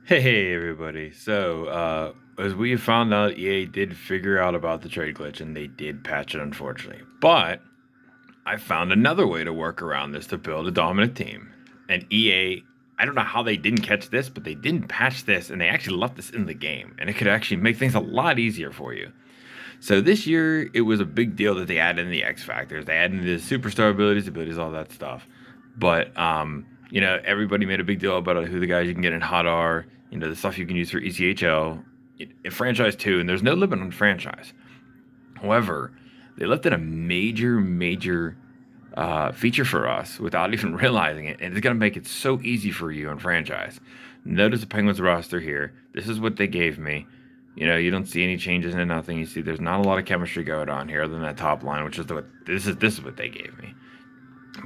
Hey everybody. As we found out, EA did figure out about the trade glitch and they did patch it, unfortunately. But I found another way to work around this to build a dominant team. And EA, I don't know how they didn't catch this, but they didn't patch this and they actually left this in the game. And it could actually make things a lot easier for you. So this year, it was a big deal that they added in the X factors. They added in the superstar abilities, all that stuff. But everybody made a big deal about who the guys you can get in hot are. The stuff you can use for ECHL, in franchise two, and there's no limit on franchise. However, they left in a major feature for us without even realizing it, and it's gonna make it so easy for you in franchise. Notice the Penguins roster here. This is what they gave me. You don't see any changes in nothing. You see, there's not a lot of chemistry going on here other than that top line, which is this is what they gave me.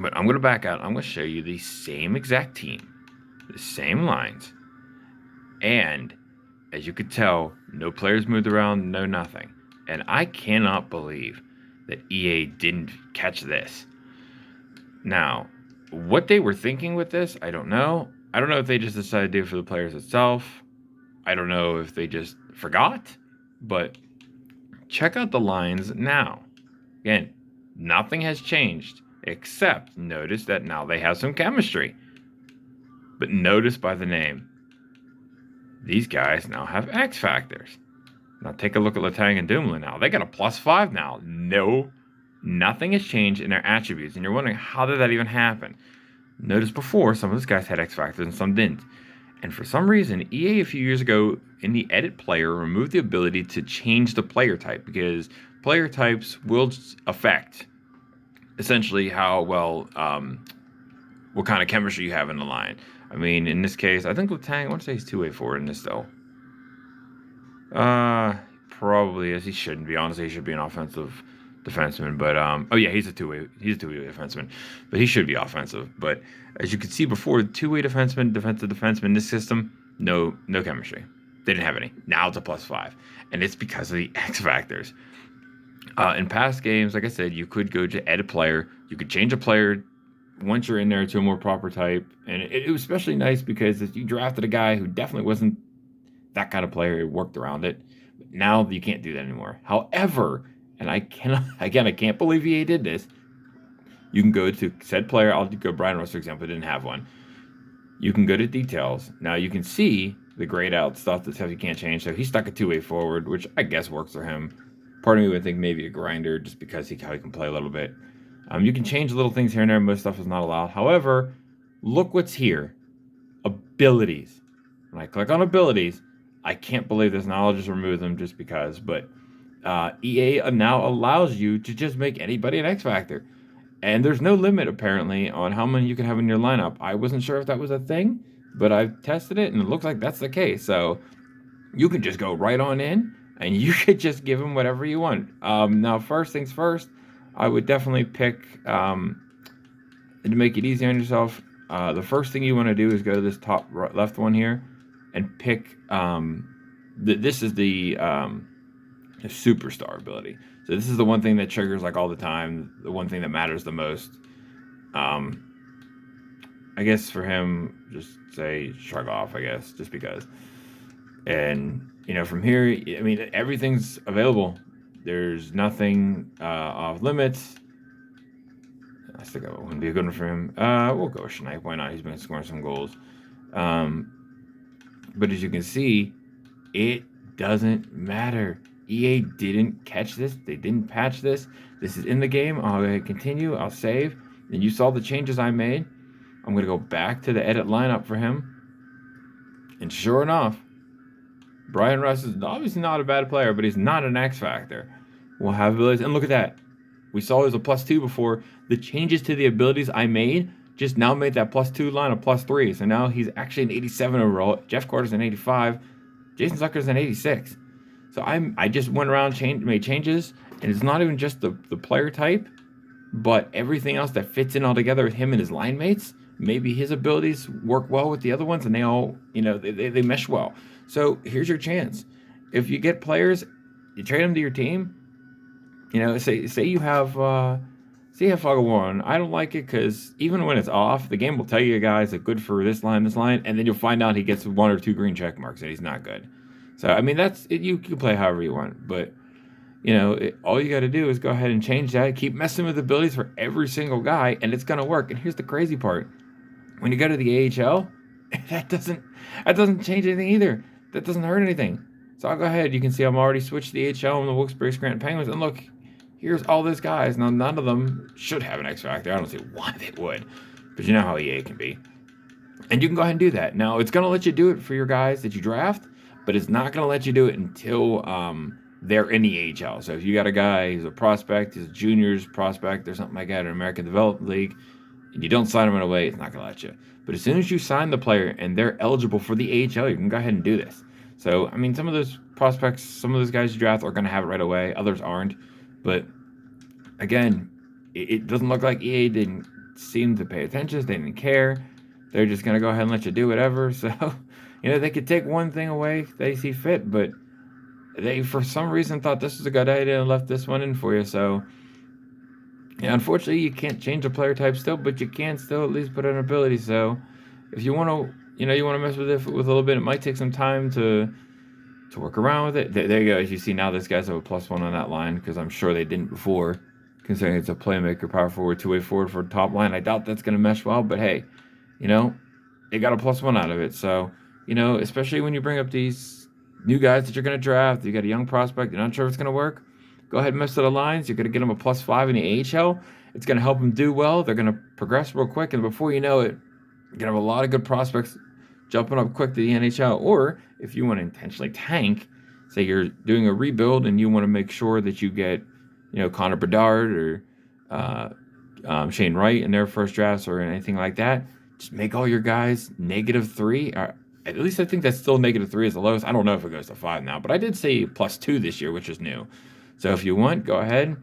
But I'm gonna back out. I'm gonna show you the same exact team, the same lines, and as you could tell, no players moved around, no nothing. And I cannot believe that EA didn't catch this. Now, what they were thinking with this, I don't know. I don't know if they just decided to do it for the players itself. I don't know if they just forgot, but check out the lines now. Again, nothing has changed except notice that now they have some chemistry. But notice by the name, these guys now have X factors. Now take a look at Letang and Dumoulin now. They got a +5 now. No, nothing has changed in their attributes. And you're wondering, how did that even happen? Notice before, some of those guys had X factors and some didn't. And for some reason, EA a few years ago in the edit player removed the ability to change the player type because player types will affect essentially how well, what kind of chemistry you have in the line. I mean, in this case, I think Letang, I want to say he's two-way forward in this though. Probably is. He shouldn't be. Honestly, he should be an offensive defenseman. But oh yeah, he's a two-way defenseman, but he should be offensive. But as you can see before, two-way defenseman, defensive defenseman in this system, no chemistry. They didn't have any. Now it's a +5, and it's because of the X factors. In past games, like I said, you could go to edit player. You could change a player once you're in there to a more proper type, and it was especially nice because if you drafted a guy who definitely wasn't that kind of player, it worked around it. But now you can't do that anymore. However, and I can't believe EA did this. You can go to said player. I'll go Brian Russ, for example. Didn't have one. You can go to details. Now you can see the grayed out stuff, the stuff you can't change. So he stuck a two-way forward, which I guess works for him. Part of me would think maybe a grinder just because how he can play a little bit. You can change little things here and there. Most stuff is not allowed. However, look what's here. Abilities. When I click on abilities, I can't believe this. Now I'll just remove them just because. But EA now allows you to just make anybody an X Factor. And there's no limit, apparently, on how many you can have in your lineup. I wasn't sure if that was a thing, but I've tested it, and it looks like that's the case. So you can just go right on in, and you could just give them whatever you want. Now, first things first, I would definitely pick, to make it easy on yourself, the first thing you want to do is go to this top left one here and pick, this is the superstar ability. So this is the one thing that triggers like all the time, the one thing that matters the most. I guess for him, just say shrug off, I guess, just because. And, from here, I mean, everything's available. There's nothing off limits. I think that wouldn't be a good one for him. We'll go with Schneip. Why not? He's been scoring some goals. But as you can see, it doesn't matter. EA didn't catch this. They didn't patch this. This is in the game. I'll continue. I'll save. And you saw the changes I made. I'm going to go back to the edit lineup for him. And sure enough, Brian Russ is obviously not a bad player, but he's not an X Factor. We'll have abilities. And look at that. We saw he was a +2 before. The changes to the abilities I made just now made that +2 line a +3. So now he's actually an 87 overall. Jeff Carter's an 85. Jason Zucker's an 86. So I just went around, made changes, and it's not even just the player type, but everything else that fits in all together with him and his line mates. Maybe his abilities work well with the other ones, and they all, they mesh well. So here's your chance. If you get players, you trade them to your team. Say you have CF1, I don't like it because even when it's off, the game will tell you guys it's good for this line, and then you'll find out he gets 1 or 2 green check marks and he's not good. So I mean that's it, you can play however you want, but all you got to do is go ahead and change that. Keep messing with abilities for every single guy, and it's gonna work. And here's the crazy part: when you go to the AHL, that doesn't change anything either. That doesn't hurt anything. So I'll go ahead. You can see I'm already switched to the AHL and the Wilkes-Barre Scranton Penguins, and look, here's all these guys. Now none of them should have an X factor. I don't see why they would, but you know how EA can be. And you can go ahead and do that. Now it's gonna let you do it for your guys that you draft, but it's not gonna let you do it until they're in the AHL. So if you got a guy who's a prospect, he's a juniors prospect or something like that, in American Development League, and you don't sign him right away, it's not going to let you. But as soon as you sign the player and they're eligible for the AHL, you can go ahead and do this. So, I mean, some of those prospects, some of those guys you draft are going to have it right away. Others aren't. But, again, it doesn't look like EA didn't seem to pay attention. They didn't care. They're just going to go ahead and let you do whatever. So, they could take one thing away they see fit, but they, for some reason, thought this was a good idea and left this one in for you. So, unfortunately, you can't change the player type still, but you can still at least put an ability. So, if you want to, you want to mess with it with a little bit, it might take some time to work around with it. There you go. As you see now, this guy's have a +1 on that line because I'm sure they didn't before, considering it's a playmaker, power forward, two-way forward for top line. I doubt that's going to mesh well, but hey, they got a +1 out of it. So, especially when you bring up these new guys that you're going to draft, you got a young prospect, you're not sure if it's going to work. Go ahead and mess with the lines. You're going to get them a +5 in the AHL. It's going to help them do well. They're going to progress real quick, and before you know it, you're going to have a lot of good prospects jumping up quick to the NHL. Or if you want to intentionally tank, say you're doing a rebuild and you want to make sure that you get, Connor Bedard or Shane Wright in their first drafts or anything like that, just make all your guys -3. At least I think that's still -3 is the lowest. I don't know if it goes to 5 now, but I did say +2 this year, which is new. So if you want, go ahead.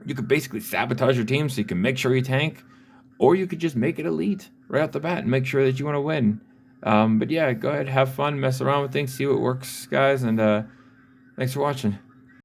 You could basically sabotage your team so you can make sure you tank, or you could just make it elite right off the bat and make sure that you want to win. But yeah, go ahead, have fun, mess around with things, see what works, guys, and thanks for watching.